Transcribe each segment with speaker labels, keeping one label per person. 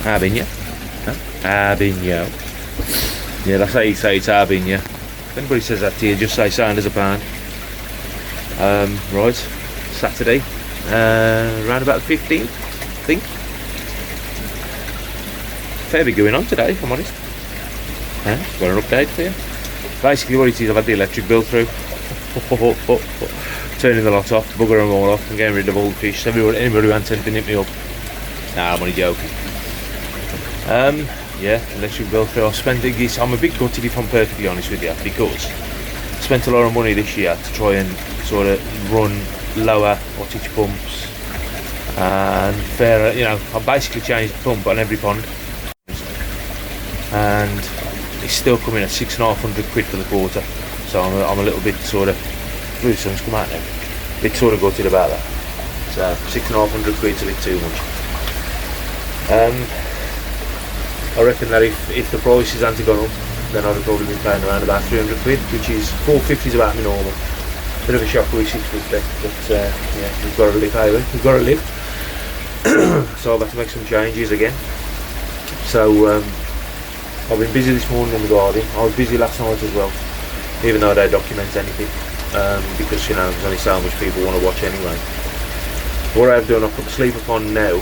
Speaker 1: Arbinja. Huh? Arbinja. Yeah, that's how you say it's Arbinja. If anybody says that to you, just say sound as a pound. Right, Saturday, around about the 15th, I think. Fair bit going on today, if I'm honest. Got an update for you. Basically what it is, I've had the electric bill through. Turning the lot off, buggering them all off and getting rid of all the fish. Anybody who wants anything hit me up. Nah, I'm only joking. Yeah, electric bill through. I've spent this, I'm a bit gutted if I'm perfectly honest with you, because I spent a lot of money this year to try and sort of run lower wattage pumps and fairer, you know, I basically changed the pump on every pond and it's still coming at £6,500 for the quarter, so I'm a little bit sort of, ooh, the sun's come out now, a bit sort of gutted about that. So £6,500's a bit too much. I reckon that if the prices hadn't gone up, then I'd have probably been paying around about £300, which is £450 is about my normal. Bit of a shock with £650, but yeah, we've got to live, hey, we've got to live. So I've had to make some changes again. So I've been busy this morning in the garden. I was busy last night as well, even though I don't document anything, because, you know, there's only so much people want to watch anyway. What I've done, I've put the sleeper pond now.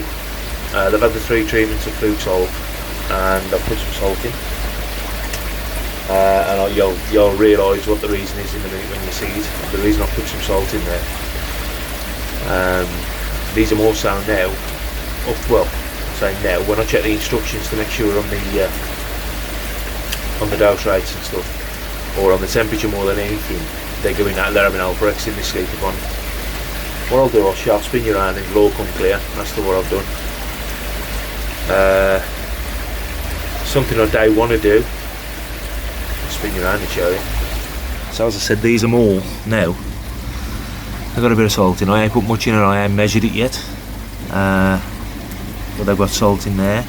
Speaker 1: They've had the 3 treatments of fluke salt, and I've put some salt in. And you'll realise what the reason is in a minute when you see it. The reason I put some salt in there. These are more so now. Well, say now. When I check the instructions to make sure on the dose rates and stuff, or on the temperature more than anything, they're having alpha X in this sleeper pond. What I'll do, I'll spin you around and it'll all come clear. That's what I've done. Something I don't want to do. Spin you around and show you. So as I said, these are more now. I've got a bit of salt in. I ain't put much in it, I ain't measured it yet. But they've got salt in there.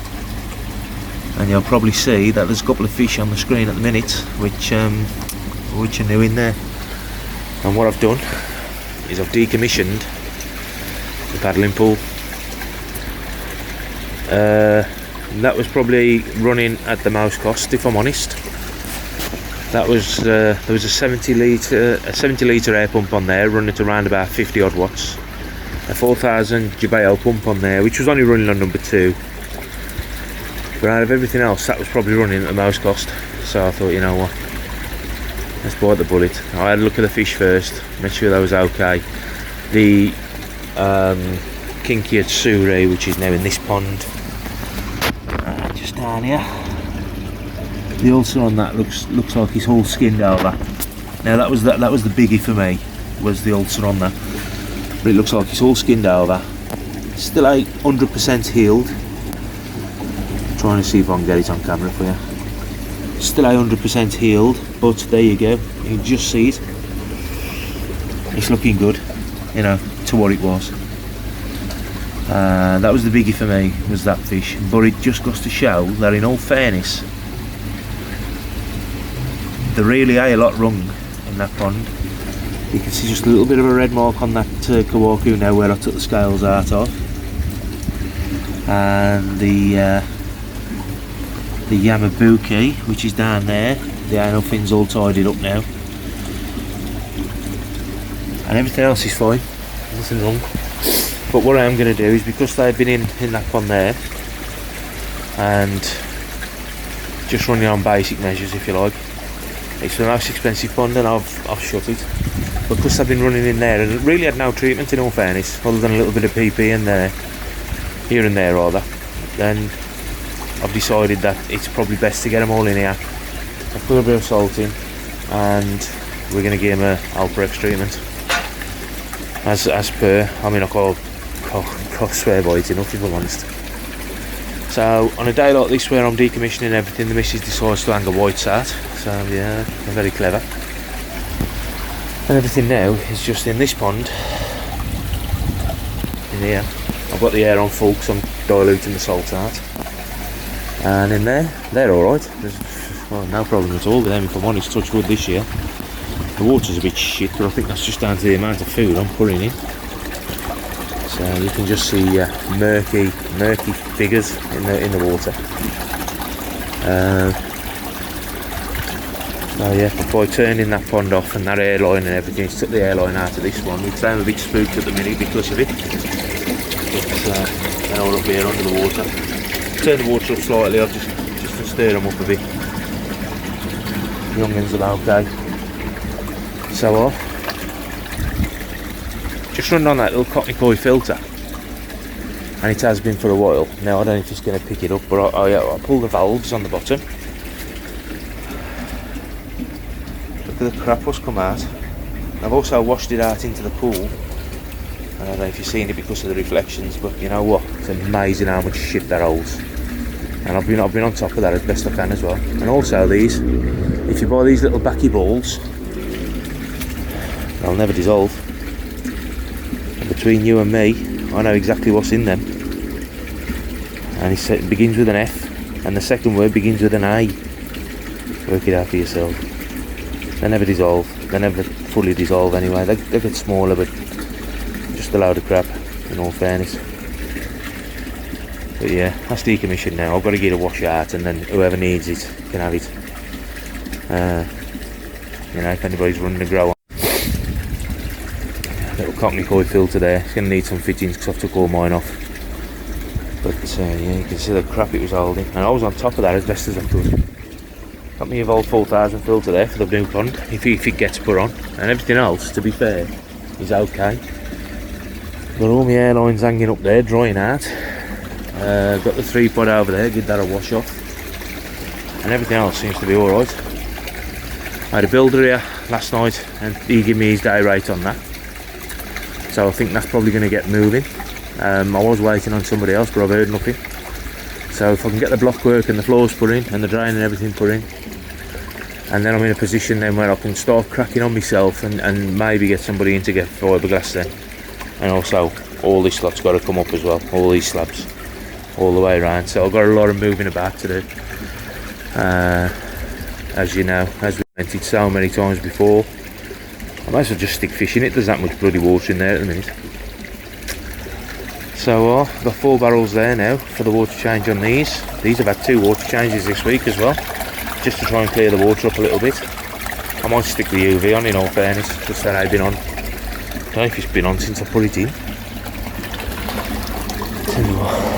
Speaker 1: And you'll probably see that there's a couple of fish on the screen at the minute, which are new in there. And what I've done is I've decommissioned the paddling pool. That was probably running at the most cost, if I'm honest. That was there was a 70 litre air pump on there, running at around about 50 odd watts. A 4000 JBL pump on there, which was only running on number 2. But out of everything else, that was probably running at the most cost. So I thought, you know what, let's bite the bullet. I had a look at the fish first, make sure that was okay. The kinky Tsuri, which is now in this pond, just down here. The ulcer on that looks like it's all skinned over. Now that was the biggie for me, was the ulcer on that. But it looks like it's all skinned over. Still 100% healed. Trying to see if I can get it on camera for you. Still 100% healed, but there you go. You can just see it. It's looking good, you know, to what it was. That was the biggie for me, was that fish. But it just goes to show that, in all fairness, there really are a lot wrong in that pond. You can see just a little bit of a red mark on that kawaku now where I took the scales out of. And the Yamabuki, which is down there, the anal fin's all tidied up now. And everything else is fine, nothing wrong. But what I am going to do is, because they've been in that pond there, and just running on basic measures, if you like, it's the most expensive pond and I've shut it. But because I've been running in there and it really had no treatment, in all fairness, other than a little bit of PP in there, here and there rather, then I've decided that it's probably best to get them all in here. I've put a bit of salt in and we're going to give them a alpha X treatment. As per, I mean, I can't swear by it enough, if I'm honest. So on a day like this where I'm decommissioning everything, the missus decides to hang a white sat. So yeah, they're very clever. And everything now is just in this pond, in here. I've got the air on full because I'm diluting the salt out. And in there, they're alright. There's no problem at all with them, if I'm honest. Touch wood this year. The water's a bit shit, but I think that's just down to the amount of food I'm putting in. So you can just see murky figures in the water. Oh yeah, before turning that pond off and that airline and everything, took the airline out of this one. We sound a bit spooked at the minute because of it. But they're all up here under the water. Turn the water up slightly, I've just to stir them up a bit. The youngins are okay. So just run on that little KARASHIGoi filter. And it has been for a while. Now I don't know if it's going to pick it up, but I pull the valves on the bottom. Look at the crap what's come out. I've also washed it out into the pool. I don't know if you've seen it because of the reflections, but you know what? It's amazing how much shit that holds. And I've been on top of that as best I can as well. And also these, if you buy these little backy balls, they'll never dissolve. And between you and me, I know exactly what's in them. And it begins with an F, and the second word begins with an A. Work it out for yourself. They never dissolve. They never fully dissolve anyway. They get smaller, but just a load of crap, in all fairness. But yeah, that's decommissioned now. I've got to get a wash out, and then whoever needs it can have it. You know, if anybody's running a grow on. Little KARASHIGoi filter there. It's going to need some fittings because I've took all mine off. But yeah, you can see the crap it was holding, and I was on top of that as best as I could. Got me Evolve 4000 filter there for the blue pond, if it gets put on, and everything else, to be fair, is okay. Got all my airlines hanging up there, drying out. Got the 3-pod over there, give that a wash off, and everything else seems to be alright. I had a builder here last night, and he gave me his day rate on that, so I think that's probably going to get moving. I was waiting on somebody else, but I've heard nothing. So if I can get the block work and the floors put in and the drain and everything put in, and then I'm in a position then where I can start cracking on myself and maybe get somebody in to get fiberglass then. And also all this lot's got to come up as well, all these slabs all the way around. So I've got a lot of moving about to do. As you know, as we've mentioned so many times before, I might as well just stick fish in it. There's that much bloody water in there at the minute. So I've got 4 barrels there now for the water change on these. These have had 2 water changes this week as well, just to try and clear the water up a little bit. I might stick the UV on, in all fairness, just that I've been on. I don't know if it's been on since I put it in.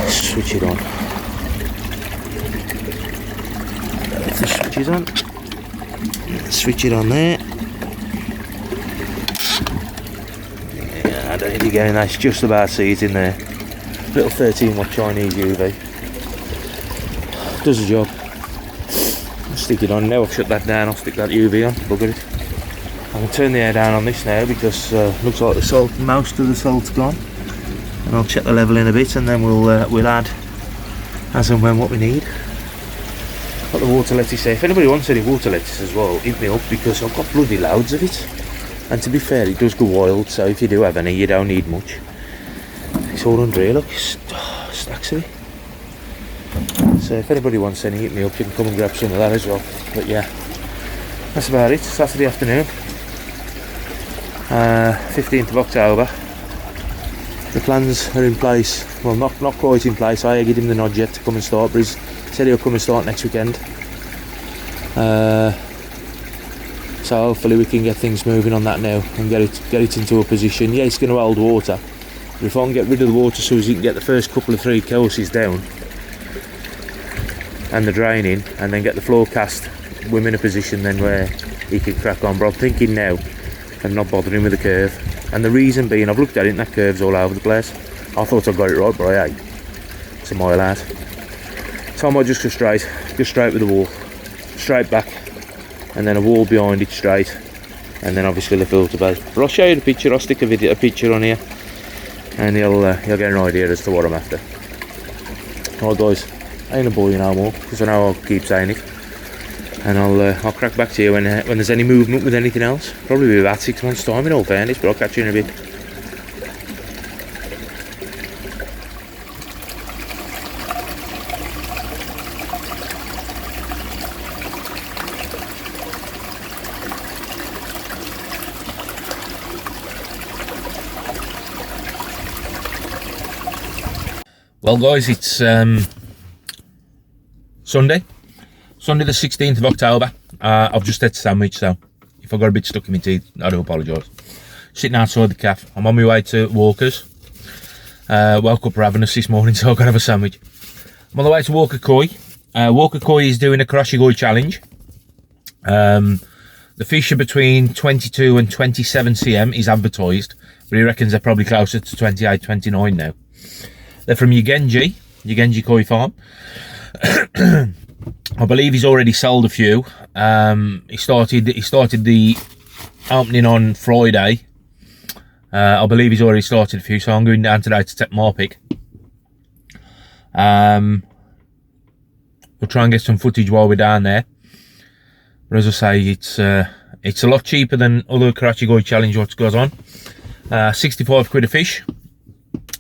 Speaker 1: Switch it on. The switch is on. Switch it on there. Yeah, I don't think you're getting that. It's just about see it in there. Little 13-watt Chinese UV. Does the job. I'll stick it on now. I've shut that down. I'll stick that UV on. Bugger it. I can turn the air down on this now because looks like the salt, most of the salt's gone. And I'll check the level in a bit, and then we'll add as and when what we need. Got the water lettuce here. If anybody wants any water lettuce as well, hit me up because I've got bloody loads of it. And to be fair, it does go wild, so if you do have any, you don't need much. It's all under here, look, stacks of it. So if anybody wants any, hit me up, you can come and grab some of that as well. But yeah, that's about it. Saturday afternoon, 15th of October. The plans are in place. Well, not quite in place. I give him the nod yet to come and start, but he said he'll come and start next weekend. So hopefully we can get things moving on that now and get it into a position. Yeah, it's going to hold water, but if I can get rid of the water so as you can get the first couple of 3 courses down and the drain in, and then get the floor cast, we're in a position then where he can crack on. But I'm thinking now of not bothering with the curve. And the reason being, I've looked at it and that curve's all over the place. I thought I got it right, but I ain't. It's a mile out. So I might just go straight with the wall. Straight back. And then a wall behind it straight. And then obviously the filter bed. But I'll show you the picture, I'll stick a picture on here. And you'll get an idea as to what I'm after. Alright guys, I ain't a boy no more, because I know I'll keep saying it. And I'll crack back to you when there's any movement with anything else. Probably be about 6 months time in all fairness, but I'll catch you in a bit. Well guys, it's Sunday the 16th of October. I've just had a sandwich, so if I got a bit stuck in my teeth, I do apologise. Sitting outside the cafe, I'm on my way to Walker's. Woke up ravenous this morning, so I've got to have a sandwich. I'm on the way to Walker Koi. Walker Koi is doing a KARASHIGOI challenge. The fish are between 22 and 27 cm is advertised, but he reckons they're probably closer to 28, 29 now. They're from Yugenji Koi Farm. I believe he's already sold a few. He started the opening on Friday. I believe he's already started a few, so I'm going down today to take my pick. We'll try and get some footage while we're down there. But as I say, it's a lot cheaper than other KARASHIGOI challenge what goes on. 65 quid a fish.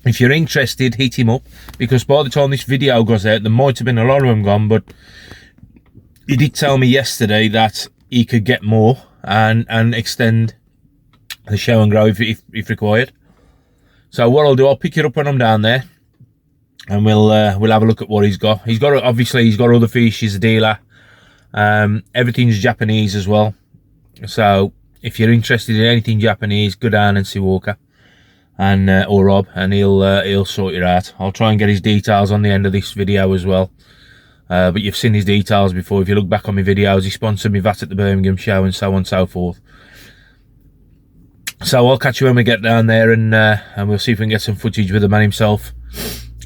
Speaker 1: If you're interested, hit him up, because by the time this video goes out, there might have been a lot of them gone, but he did tell me yesterday that he could get more and extend the show and grow if required. So what I'll do, I'll pick it up when I'm down there, and we'll have a look at what he's got. He's got other fish. He's a dealer. Everything's Japanese as well. So if you're interested in anything Japanese, go down and see Walker and or Rob, and he'll sort you out. I'll try and get his details on the end of this video as well. But you've seen his details before. If you look back on my videos, he sponsored me VAT at the Birmingham show and so on and so forth. So I'll catch you when we get down there, and we'll see if we can get some footage with the man himself.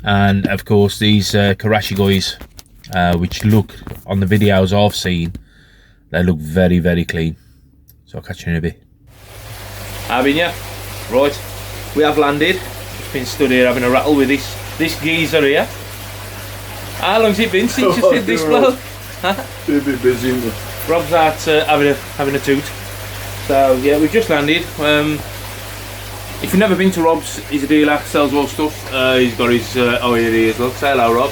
Speaker 1: And of course these KARASHIGOIs, which look on the videos I've seen, they look very, very clean. So I'll catch you in a bit. Having you? Right, we have landed. Just been stood here having a rattle with this geezer here. How long's it been since you did this bloke?
Speaker 2: Been a bit busy, isn't it?
Speaker 1: Rob's out having a toot. So yeah, we've just landed. If you've never been to Rob's, he's a dealer, sells all stuff. He's got his oh here he is, look. Say hello, Rob.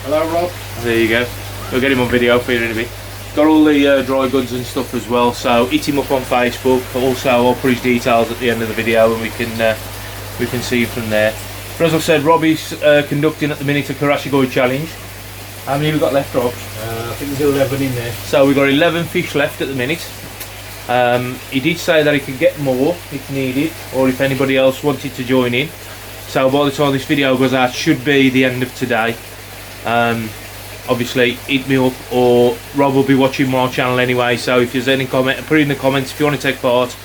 Speaker 2: Hello, Rob.
Speaker 1: There you go. We'll get him on video for you in a bit. Got all the dry goods and stuff as well, so hit him up on Facebook. Also, I'll put his details at the end of the video, and we can see from there. But as I said, Rob is conducting at the minute a KARASHIGOI challenge. How many have we got left, Rob?
Speaker 2: I think there's 11 in there.
Speaker 1: So we've got 11 fish left at the minute. He did say that he could get more if needed, or if anybody else wanted to join in. So by the time this video goes out, should be the end of today. Obviously hit me up, or Rob will be watching my channel anyway, so if there's any comment, put it in the comments if you want to take part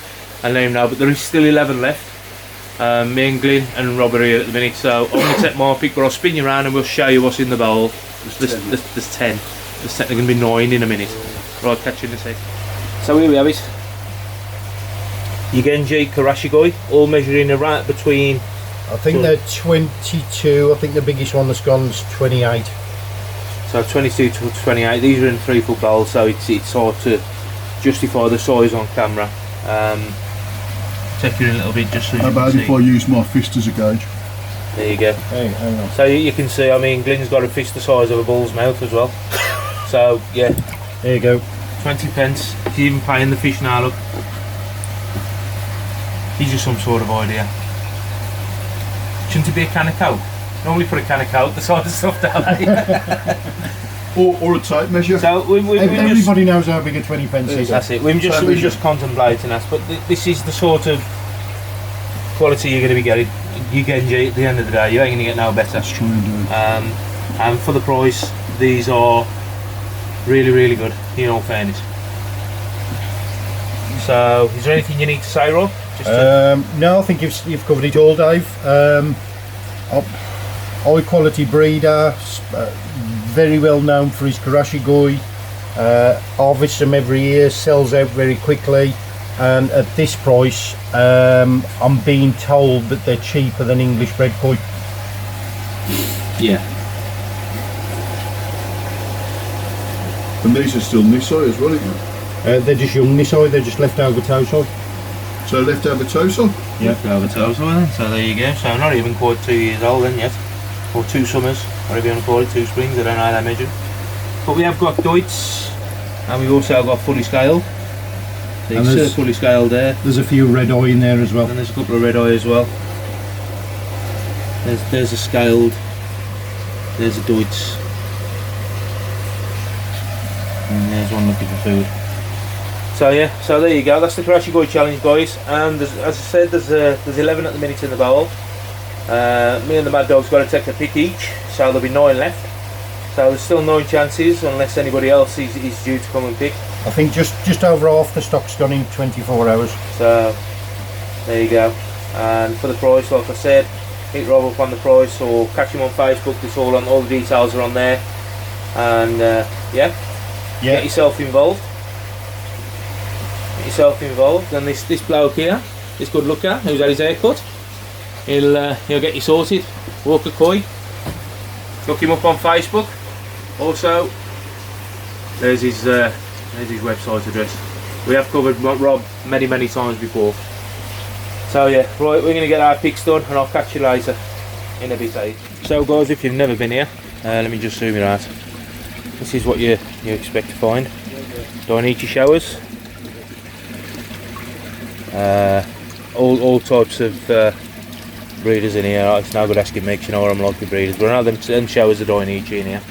Speaker 1: and let him know. But there is still 11 left. Me and Glyn and Rob are here at the minute, so I'm going to take my pick, but I'll spin you around and we'll show you what's in the bowl. There's 10. There's technically going to be 9 in a minute. Right, catch you in a sec. So here we have it. Yugenji KARASHIGOI, all measuring around between...
Speaker 2: I think they're 22. I think the biggest one that's gone is 28.
Speaker 1: So 22 to 28. These are in 3 foot bowls, so it's hard to justify the size on camera. Take you in a little bit just so you can see. How about
Speaker 3: if I use my fist as a gauge?
Speaker 1: There you go.
Speaker 2: Hey, hang on.
Speaker 1: So you can see, I mean, Glyn's got a fist the size of a bull's mouth as well. So yeah.
Speaker 2: There you go.
Speaker 1: 20 pence. He's even paying the fish now, look. Gives you some sort of idea. Shouldn't it be a can of Coke? Normally put a can of Coke the size of stuff down there.
Speaker 3: or a tape measure.
Speaker 1: So
Speaker 2: everybody knows how big a 20 pence is.
Speaker 1: That's it. We're just contemplating that, but this is the sort of quality you're going to be getting. Yugenji, at the end of the day, you ain't going to get no better.
Speaker 3: That's true, indeed.
Speaker 1: And for the price, these are really, really good, in all fairness. So, is there anything you need to say, Rob?
Speaker 2: No, I think you've covered it all, Dave. High quality breeder, very well known for his KARASHIGOI. Harvests them every year, sells out very quickly, and at this price, I'm being told that they're cheaper than English bred koi.
Speaker 1: Yeah.
Speaker 3: And these are still Nisai as well, isn't they?
Speaker 2: They're just young Nisai, they're just leftover Tosai.
Speaker 3: So leftover Tosai?
Speaker 1: Yeah, leftover Tosai then, so there you go. So not even quite 2 years old then yet. Or 2 summers, whatever you want to call it, 2 springs, I don't know how they measure. But we have got Deutz, and we've also got fully scaled. These fully scaled there.
Speaker 2: There's a few red eye in there as well.
Speaker 1: And there's a couple of red eye as well. There's a scaled There's a Deutz. And there's one looking for food. So yeah, so there you go. That's the KARASHIGOI challenge, guys. And as I said, there's 11 at the minute in the bowl. Me and the Mad Dog's got to take a pick each, so there'll be 9 left. So there's still 9 chances, unless anybody else is due to come and pick.
Speaker 2: I think just over half the stock's gone in 24 hours.
Speaker 1: So there you go. And for the price, like I said, hit Rob up on the price or catch him on Facebook. It's all the details are on there. And yeah, get yourself involved. Get yourself involved. And this bloke here, this good looker who's had his hair cut, he'll get you sorted. Walker Koi. Look him up on Facebook. Also, there's his website address. We have covered Rob many times before. So yeah, right, we're going to get our picks done and I'll catch you later in a bit. So guys, if you've never been here, let me just zoom you out. This is what you expect to find. Dainichi showers. All types of breeders in here. It's no good asking me because you know what I'm like with breeders. But now them showers are Dainichi in here.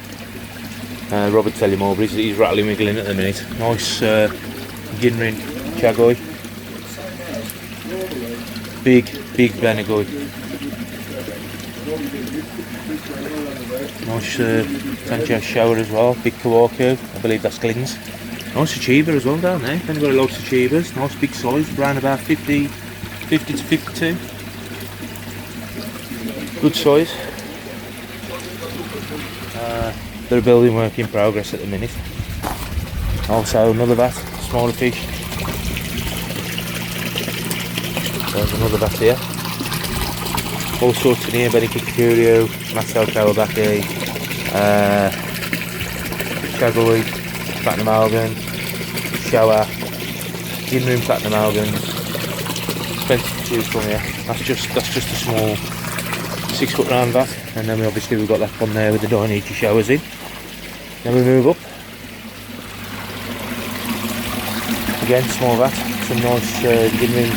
Speaker 1: Rob will tell you more, but he's rattling wiggling at the minute. Nice Ginrin Chagoi. Big Benagoi. Nice Tancha shower as well. Big Kawaku. I believe that's Glins. Nice achiever as well down there. Then we've got lots of achievers. Nice big size, around about 50 to 52. Good size. They're a building work in progress at the minute. Also another vat, smaller fish. There's another vat here. All sorts in here, Benny Kikurio, Mattel Kawabaki, Chagoi, Platinum Algan, Shower, Ginrin Platinum Algan. Plenty to choose from here. That's just a small 6 foot round vat, and then we've got that one there with the Dainichi showers in. Then we move up. Again, small vat, some nice Ginrin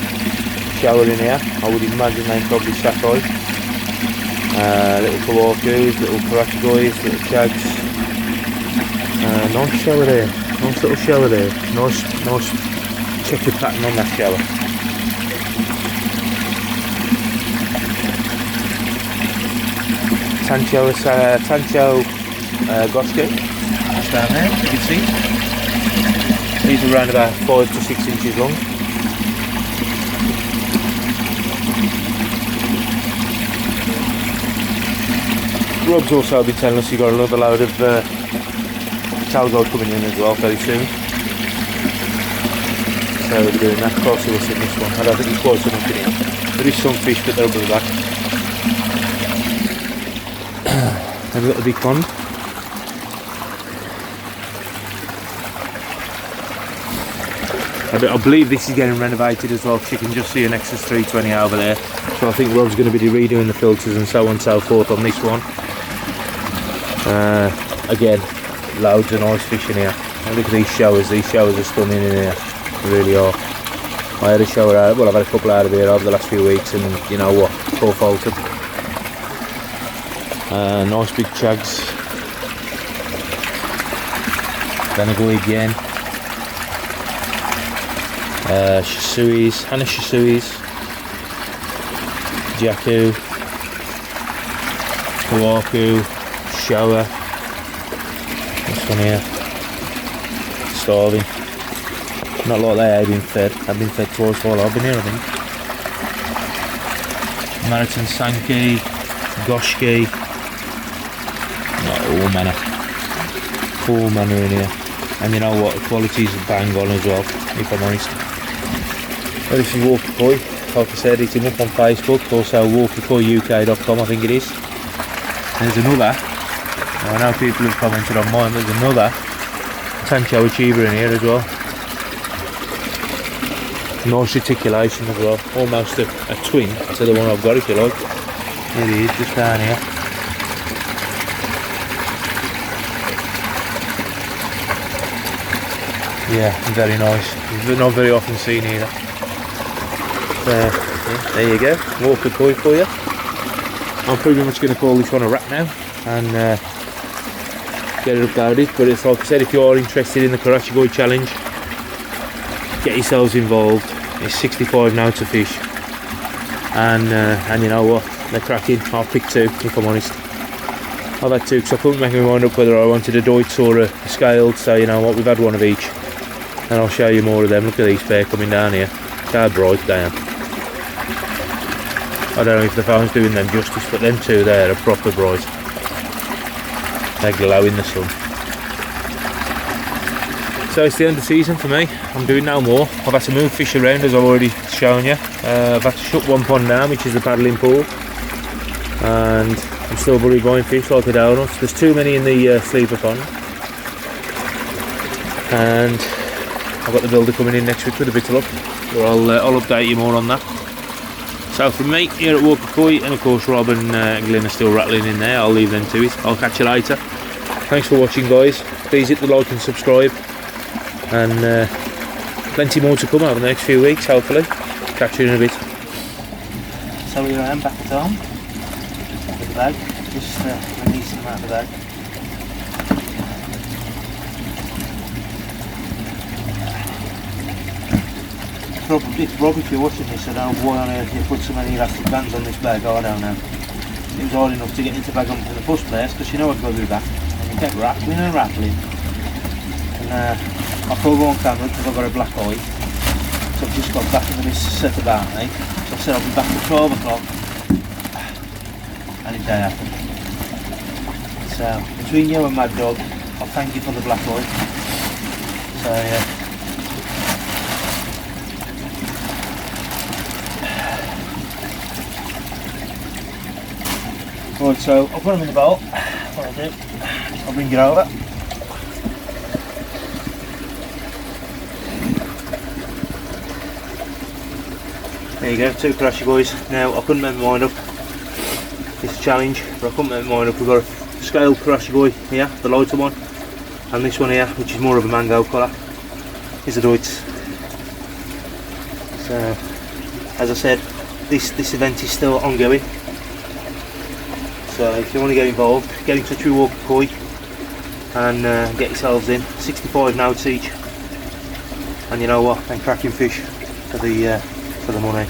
Speaker 1: shower in here. I would imagine they're probably Sakai. Little Kawakus, little KARASHIGOIs, little Chags. Nice shower there, nice little shower there. Nice checkered pattern on that shower. Tancho Goshke, that's down there, you can see. These are around about 5 to 6 inches long. Rob's also been telling us he got another load of Talgo coming in as well very soon. So we'll be doing that. Closer we'll see this one. I don't think it's quite so much in here. There is some fish, but they'll be back. Then we've got the big pond. I believe this is getting renovated as well, because you can just see an Nexus 320 over there. So I think Rob's going to be redoing the filters and so on and so forth on this one. Again, loads of nice fish in here. And look at these showers are stunning in here, they really are. I had a shower out, well I've had a couple out of here over the last few weeks, and you know what, full faulted. Nice big chags. Then I go again. Shisuis, Hana Shisuis, Jaku, Kawaku, Shower. This one here, starving. Not like they have been fed. I've been fed twice while I've been here, I think. Marathon Sankey, Goshki. Not all manner. Full manner in here. And you know what, the quality's bang on as well, if I'm honest. Well, this is Walker Koi. Like I said, it's him up on Facebook, also walkerkoiuk.com I think it is. There's another, I know people have commented on mine, but there's another Tancho Achiever in here as well. Nice articulation as well, almost a twin to the one I've got if you like. Here he is, just down here. Yeah, very nice. He's not very often seen either. Yeah, there you go, Walker Koi for you. I'm pretty much going to call this one a wrap now. and get it uploaded. But it's like I said, if you are interested in the KARASHIGOI challenge, get yourselves involved. It's 65 now to fish, and you know what, they're cracking. I'll pick 2 if I'm honest. I've had 2 because I couldn't make my mind up whether I wanted a Deutz or a scaled, so you know what, we've had one of each, and I'll show you more of them. Look at these pair coming down here, how bright they are. I don't know if the phone's doing them justice, but them 2 there are proper bright. They glow in the sun. So it's the end of the season for me. I'm doing no more. I've had to move fish around, as I've already shown you. I've had to shut one pond down, which is the paddling pool, and I'm still bloody buying fish like a donut. There's too many in the sleeper pond, and I've got the builder coming in next week with a bit of luck. So I'll update you more on that. So from me here at Walker Koi, and of course Rob and Glyn are still rattling in there. I'll leave them to it. I'll catch you later. Thanks for watching, guys. Please hit the like and subscribe, and plenty more to come over the next few weeks, hopefully. Catch you in a bit. So here I am back at home with the bag, just releasing them out of the bag. Rob, if you're watching this, I don't know why on earth you put so many elastic bands on this bag. I don't know. It was hard enough to get into the bag onto the first place, because you know I'd go through that. And you kept rattling and rattling. And I can't go on camera because I've got a black eye. So I've just got back into this set about me. So I said I'll be back at 12 o'clock. And it didn't happen. So between you and Mad Dog, I'll thank you for the black eye. So yeah. Right, so I've got them in the bowl. What I'll do, I'll bring it over. There you go, 2 KARASHIGOIs. Now I couldn't make my mind up. It's a challenge, but I couldn't make my mind up. We've got a scaled KARASHIGOI here, the lighter one, and this one here, which is more of a mango colour, is a Deutz. So, as I said, this event is still ongoing. So if you want to get involved, get in touch with Walker Koi and get yourselves in. 65 noughts each, and you know what? They're cracking fish for the money.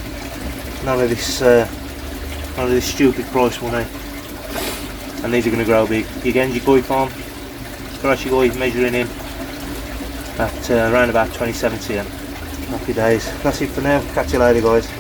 Speaker 1: None of this stupid price money. And these are going to grow big. The Genji Koi farm, KARASHIGOI measuring in at around about 2017. Happy days. That's it for now. Catch you later, guys.